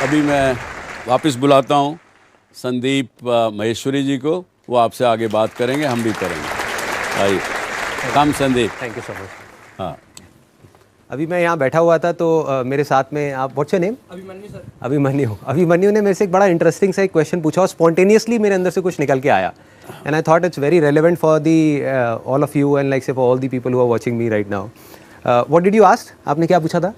अभी मैं वापस बुलाता हूँ संदीप महेश्वरी जी को, वो आपसे आगे बात करेंगे, हम भी करेंगे। आइए, come Sandeep. Thank you so much. हाँ, अभी मैं यहाँ बैठा हुआ था तो मेरे साथ में आप what's your name? Abhimanyu sir. Abhimanyu ने मेरे से एक बड़ा इंटरेस्टिंग सा एक क्वेश्चन पूछा और स्पॉन्टेनियसली मेरे अंदर से कुछ निकल के आया and I thought it's very relevant for the all of you and like say for all the people who are watching me right now. What did you ask? आपने क्या पूछा था?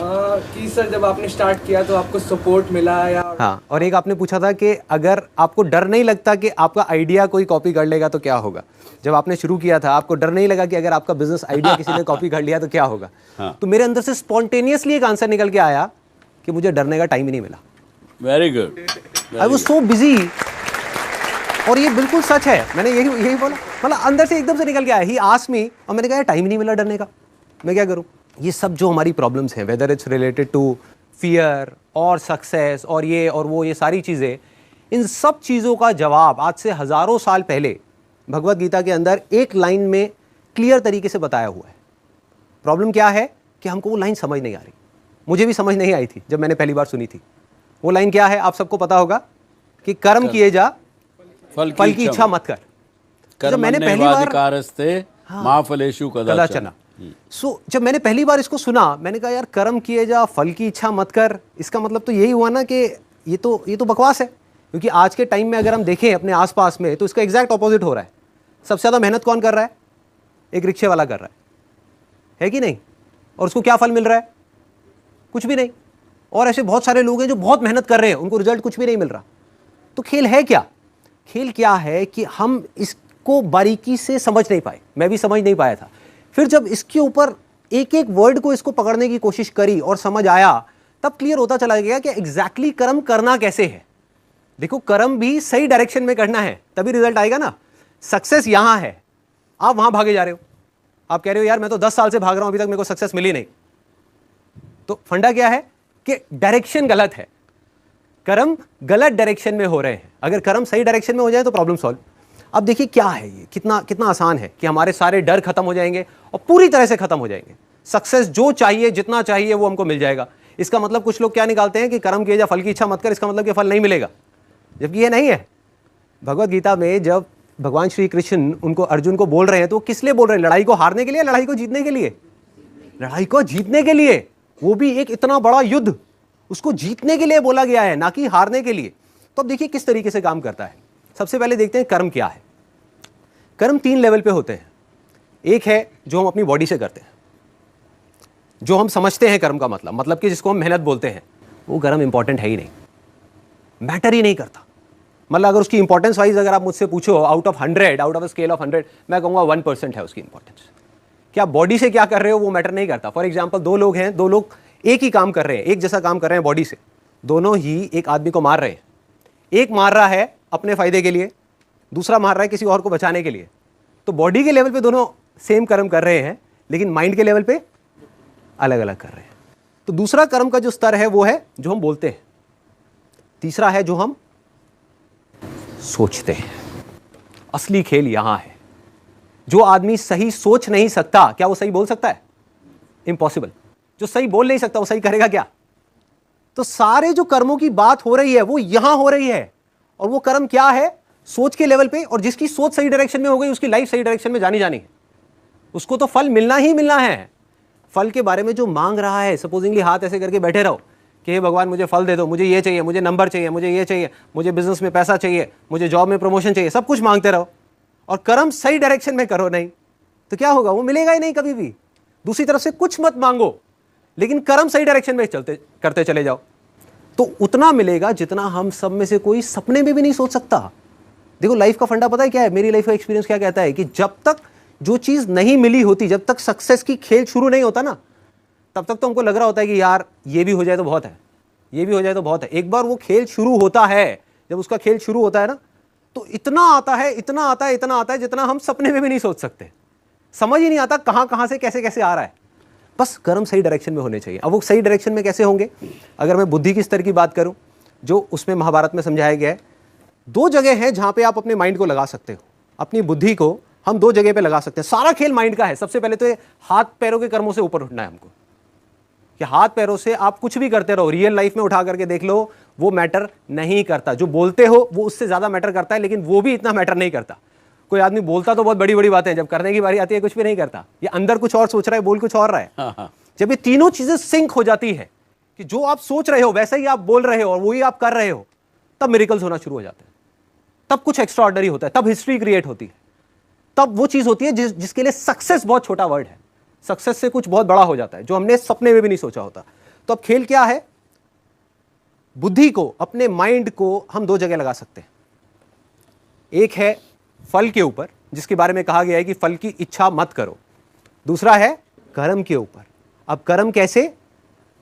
कि सर जब आपने स्टार्ट किया तो आपको सपोर्ट मिला या? हाँ, और एक आपने पूछा था कि अगर आपको डर नहीं लगता कि आपका आइडिया कोई कॉपी कर लेगा तो क्या होगा? जब आपने शुरू किया था आपको डर नहीं लगा कि अगर आपका बिजनेस आइडिया किसी ने कॉपी कर लिया तो क्या होगा? हाँ। तो मेरे अंदर से स्पॉन्टेनियसली एक आंसर निकल के आया कि मुझे डरने का टाइम ही नहीं मिला। Very good. I was so busy. और ये बिल्कुल सच है, मैंने यही बोला, मतलब अंदर से एकदम से निकल के आया। ही आस्क्ड मी और मैंने कहा टाइम ही नहीं मिला डरने का, मैं क्या करूं? ये सब जो हमारी प्रॉब्लम्स हैं, whether it's related to fear और सक्सेस और ये और वो, ये सारी चीज़ें, इन सब चीज़ों का जवाब आज से हज़ारों साल पहले भगवत गीता के अंदर एक लाइन में क्लियर तरीके से बताया हुआ है। प्रॉब्लम क्या है कि हमको वो लाइन समझ नहीं आ रही। मुझे भी समझ नहीं आई थी जब मैंने पहली बार सुनी थी। वो लाइन क्या है आप सबको पता होगा कि कर्म किए जा, फल की इच्छा मत कर। जब मैंने पहली बार माँ फलेशु कदाचन। जब मैंने पहली बार इसको सुना, मैंने कहा यार कर्म किए जा, फल की इच्छा मत कर, इसका मतलब तो यही हुआ ना कि ये तो बकवास है। क्योंकि आज के टाइम में अगर हम देखें अपने आसपास में तो इसका एग्जैक्ट ऑपोजिट हो रहा है। सबसे ज़्यादा मेहनत कौन कर रहा है? एक रिक्शे वाला कर रहा है कि नहीं? और उसको क्या फल मिल रहा है? कुछ भी नहीं। और ऐसे बहुत सारे लोग हैं जो बहुत मेहनत कर रहे हैं, उनको रिजल्ट कुछ भी नहीं मिल रहा। तो खेल है क्या? खेल क्या है कि हम इसको बारीकी से समझ नहीं पाए। मैं भी समझ नहीं पाया था। फिर जब इसके ऊपर एक एक वर्ड को इसको पकड़ने की कोशिश करी और समझ आया, तब क्लियर होता चला गया कि एग्जैक्टली कर्म करना कैसे है। देखो, कर्म भी सही डायरेक्शन में करना है तभी रिजल्ट आएगा ना। सक्सेस यहां है, आप वहां भागे जा रहे हो। आप कह रहे हो यार मैं तो 10 साल से भाग रहा हूं, अभी तक मेरे को सक्सेस मिली नहीं। तो फंडा क्या है कि डायरेक्शन गलत है। कर्म गलत डायरेक्शन में हो रहे हैं। अगर कर्म सही डायरेक्शन में हो जाए तो प्रॉब्लम सॉल्व। अब देखिए क्या है ये, कितना आसान है कि हमारे सारे डर खत्म हो जाएंगे और पूरी तरह से खत्म हो जाएंगे। सक्सेस जो चाहिए, जितना चाहिए वो हमको मिल जाएगा। इसका मतलब कुछ लोग क्या निकालते हैं कि कर्म किए जा, फल की इच्छा मत कर, इसका मतलब कि फल नहीं मिलेगा, जबकि ये नहीं है। भगवत गीता में जब भगवान श्री कृष्ण उनको अर्जुन को बोल रहे हैं तो वो किस लिए बोल रहे हैं? लड़ाई को हारने के लिए, लड़ाई को जीतने के लिए? लड़ाई को जीतने के लिए। वो भी एक इतना बड़ा युद्ध, उसको जीतने के लिए बोला गया है, ना कि हारने के लिए। तो अब देखिए किस तरीके से काम करता है। सबसे पहले देखते हैं कर्म क्या है। कर्म 3 लेवल पे होते हैं। एक है जो हम अपनी बॉडी से करते हैं, जो हम समझते हैं कर्म का मतलब कि जिसको हम मेहनत बोलते हैं, वो कर्म इंपॉर्टेंट है ही नहीं, मैटर ही नहीं करता। मतलब अगर उसकी इंपॉर्टेंस वाइज अगर आप मुझसे पूछो out of 100, out of scale of 100, मैं कहूँगा 1% है उसकी इंपॉर्टेंस। क्या बॉडी से क्या कर रहे हो वो मैटर नहीं करता। फॉर एग्जाम्पल, 2 लोग हैं, 2 लोग एक ही काम कर रहे हैं, एक जैसा काम कर रहे हैं बॉडी से, दोनों ही एक आदमी को मार रहे हैं। एक मार रहा है अपने फायदे के लिए, दूसरा मार रहा है किसी और को बचाने के लिए। तो बॉडी के लेवल पे दोनों सेम कर्म कर रहे हैं, लेकिन माइंड के लेवल पे अलग अलग कर रहे हैं। तो दूसरा कर्म का जो स्तर है वो है जो हम बोलते हैं। तीसरा है जो हम सोचते हैं। असली खेल यहां है। जो आदमी सही सोच नहीं सकता, क्या वो सही बोल सकता है? इम्पॉसिबल। जो सही बोल नहीं सकता वो सही करेगा क्या? तो सारे जो कर्मों की बात हो रही है वो यहां हो रही है। और वो कर्म क्या है? सोच के लेवल पे। और जिसकी सोच सही डायरेक्शन में हो गई, उसकी लाइफ सही डायरेक्शन में जानी है। उसको तो फल मिलना ही मिलना है। फल के बारे में जो मांग रहा है, सपोजिंगली हाथ ऐसे करके बैठे रहो कि हे भगवान मुझे फल दे दो, मुझे ये चाहिए, मुझे नंबर चाहिए, मुझे ये चाहिए, मुझे बिजनेस में पैसा चाहिए, मुझे जॉब में प्रमोशन चाहिए, सब कुछ मांगते रहो और कर्म सही डायरेक्शन में करो नहीं, तो क्या होगा? वो मिलेगा ही नहीं कभी भी। दूसरी तरफ से कुछ मत मांगो, लेकिन कर्म सही डायरेक्शन में करते चले जाओ, तो उतना मिलेगा जितना हम सब में से कोई सपने में भी नहीं सोच सकता। देखो, लाइफ का फंडा पता है क्या है? मेरी लाइफ का एक्सपीरियंस क्या कहता है कि जब तक जो चीज नहीं मिली होती, जब तक सक्सेस की खेल शुरू नहीं होता ना, तब तक तो हमको लग रहा होता है कि यार ये भी हो जाए तो बहुत है, ये भी हो जाए तो बहुत है। एक बार वो खेल शुरू होता है, जब उसका खेल शुरू होता है ना, तो इतना आता है, इतना आता है, इतना आता है जितना हम सपने में भी नहीं सोच सकते। समझ ही नहीं आता कहां से कैसे कैसे आ रहा है। बस कर्म सही डायरेक्शन में होने चाहिए। अब वो सही डायरेक्शन में कैसे होंगे? अगर मैं बुद्धि की स्तर की बात करूं, जो उसमें महाभारत में समझाया गया है, 2 जगह है जहां पे आप अपने माइंड को लगा सकते हो। अपनी बुद्धि को हम 2 जगह पे लगा सकते हैं। सारा खेल माइंड का है। सबसे पहले तो ये हाथ पैरों के कर्मों से ऊपर उठना है हमको। कि हाथ पैरों से आप कुछ भी करते रहो, रियल लाइफ में उठा करके देख लो, वो मैटर नहीं करता। जो बोलते हो वो उससे ज्यादा मैटर करता है, लेकिन वो भी इतना मैटर नहीं करता। कोई आदमी बोलता तो बहुत बड़ी बड़ी बातें, जब करने की बारी आती है कुछ भी नहीं करता, ये अंदर कुछ और सोच रहा है, बोल कुछ और रहा है। हाँ। जब ये तीनों चीजें सिंक हो जाती है कि जो आप सोच रहे हो वैसा ही आप बोल रहे हो और वही आप कर रहे हो, तब मिरेकल्स होना शुरू हो जाते हैं, तब कुछ एक्स्ट्राऑर्डिनरी होता है, तब हिस्ट्री क्रिएट होती है, तब वो चीज होती है जिसके लिए सक्सेस बहुत छोटा वर्ड है। सक्सेस से कुछ बहुत बड़ा हो जाता है जो हमने सपने में भी नहीं सोचा होता। तो अब खेल क्या है? बुद्धि को, अपने माइंड को हम दो जगह लगा सकते हैं। एक है फल के ऊपर, जिसके बारे में कहा गया है कि फल की इच्छा मत करो। दूसरा है कर्म के ऊपर। अब कर्म कैसे?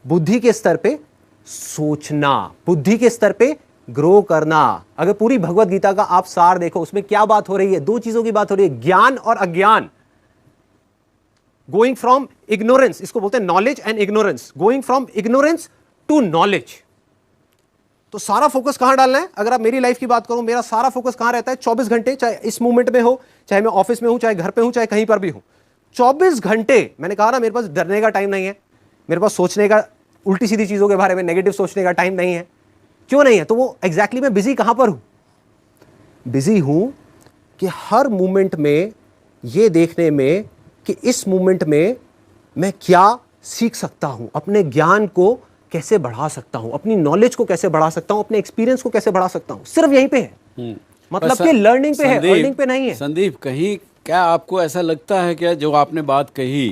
बुद्धि के स्तर पे सोचना, बुद्धि के स्तर पे ग्रो करना। अगर पूरी भगवत गीता का आप सार देखो, उसमें क्या बात हो रही है? दो चीजों की बात हो रही है, ज्ञान और अज्ञान। गोइंग फ्रॉम इग्नोरेंस, इसको बोलते हैं knowledge and ignorance, going from ignorance to knowledge. तो सारा फोकस कहां डालना है? अगर आप मेरी लाइफ की बात करो, मेरा सारा फोकस कहां रहता है? 24 घंटे, चाहे इस मूवमेंट में हो, चाहे मैं ऑफिस में हूं, चाहे घर पे हूं, चाहे कहीं पर भी हूं, 24 घंटे। मैंने कहा ना, मेरे पास डरने का टाइम नहीं है, मेरे पास सोचने का, उल्टी सीधी चीजों के बारे में नेगेटिव सोचने का टाइम नहीं है। क्यों नहीं है? तो वो एग्जैक्टली मैं बिजी कहां पर हूं? बिजी हूं कि हर मूवमेंट में ये देखने में कि इस मूवमेंट में मैं क्या सीख सकता हूं, अपने ज्ञान को कैसे बढ़ा सकता हूं, अपनी नॉलेज को कैसे बढ़ा सकता हूं, अपने एक्सपीरियंस को कैसे बढ़ा सकता हूं। सिर्फ यहीं पे है, मतलब कि लर्निंग पे है, अर्निंग पे नहीं है। संदीप, कहीं क्या आपको ऐसा लगता है क्या, जो आपने बात कही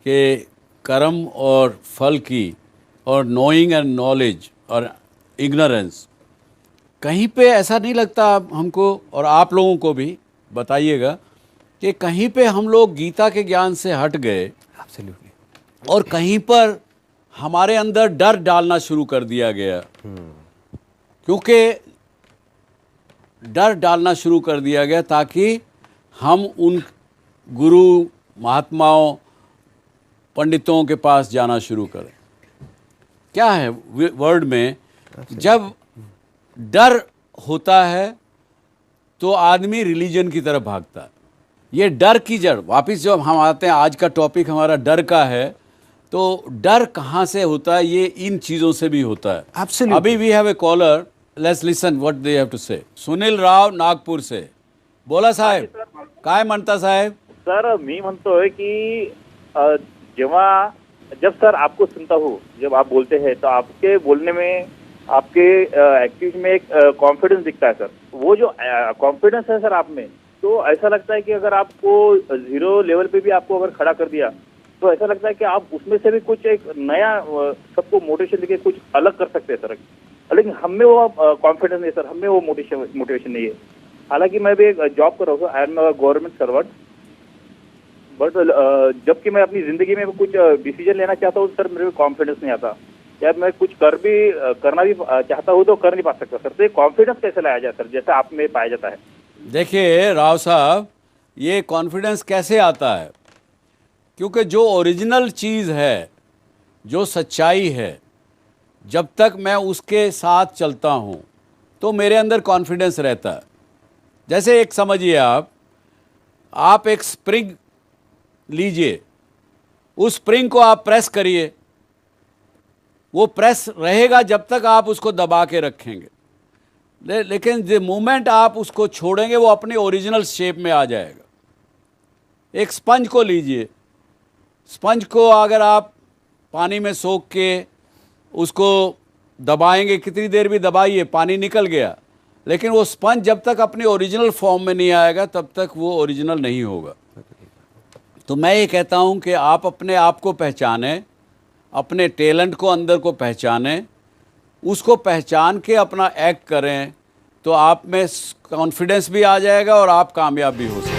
कि कर्म और फल की, और नोइंग एंड नॉलेज और इग्नोरेंस, कहीं पे ऐसा नहीं लगता हमको, और आप लोगों को भी बताइएगा, कि कहीं पे हम लोग गीता के ज्ञान से हट गए और कहीं पर हमारे अंदर डर डालना शुरू कर दिया गया? क्योंकि डर डालना शुरू कर दिया गया ताकि हम उन गुरु, महात्माओं, पंडितों के पास जाना शुरू करें। क्या है वर्ड में, जब डर होता है तो आदमी रिलीजन की तरफ भागता है। ये डर की जड़, वापस जब हम आते हैं, आज का टॉपिक हमारा डर का है, तो डर कहाँ से होता है? ये इन चीज़ों से भी होता है। Absolutely. अभी we have a caller, let's listen what they have to say. Sunil Rao Nagpur से, बोला साहेब, काय म्हणता साहेब? सर, मी म्हणतोय की जब सर आपको सुनता हूँ, जब आप बोलते हैं, तो आपके बोलने में, आपके एक्टिविटी में एक कॉन्फिडेंस दिखता है सर। वो जो कॉन्फिडेंस है सर आप में, तो ऐसा लगता है कि अगर आपको 0 लेवल पे भी आपको अगर खड़ा कर दिया, तो ऐसा लगता है कि आप उसमें से भी कुछ एक नया सबको मोटिवेशन देके कुछ अलग कर सकते हैं सर। लेकिन हम में वो कॉन्फिडेंस नहीं सर, हम में वो मोटिवेशन नहीं है। हालांकि मैं भी एक जॉब कर रहा हूँ, I am government servant, but जबकि मैं अपनी जिंदगी में कुछ डिसीजन लेना चाहता हूँ सर, मेरे को कॉन्फिडेंस नहीं आता। या मैं कुछ करना भी चाहता हूँ तो कर नहीं पा सकता सर। तो ये कॉन्फिडेंस कैसे लाया जाए सर, जैसे आप में पाया जाता है? देखिए राव साहब, ये कॉन्फिडेंस कैसे आता है? क्योंकि जो ओरिजिनल चीज़ है, जो सच्चाई है, जब तक मैं उसके साथ चलता हूँ तो मेरे अंदर कॉन्फिडेंस रहता है। जैसे एक समझिए, आप एक स्प्रिंग लीजिए, उस स्प्रिंग को आप प्रेस करिए, वो प्रेस रहेगा जब तक आप उसको दबा के रखेंगे, लेकिन द मोमेंट आप उसको छोड़ेंगे वो अपनी ओरिजिनल शेप में आ जाएगा। एक स्पंज को लीजिए, स्पंज को अगर आप पानी में सोख के उसको दबाएंगे, कितनी देर भी दबाइए, पानी निकल गया, लेकिन वो स्पंज जब तक अपनी ओरिजिनल फॉर्म में नहीं आएगा तब तक वो ओरिजिनल नहीं होगा। तो मैं ये कहता हूँ कि आप अपने आप को पहचानें, अपने टैलेंट को अंदर को पहचानें, उसको पहचान के अपना एक्ट करें, तो आप में कॉन्फिडेंस भी आ जाएगा और आप कामयाब भी हो सकते हैं।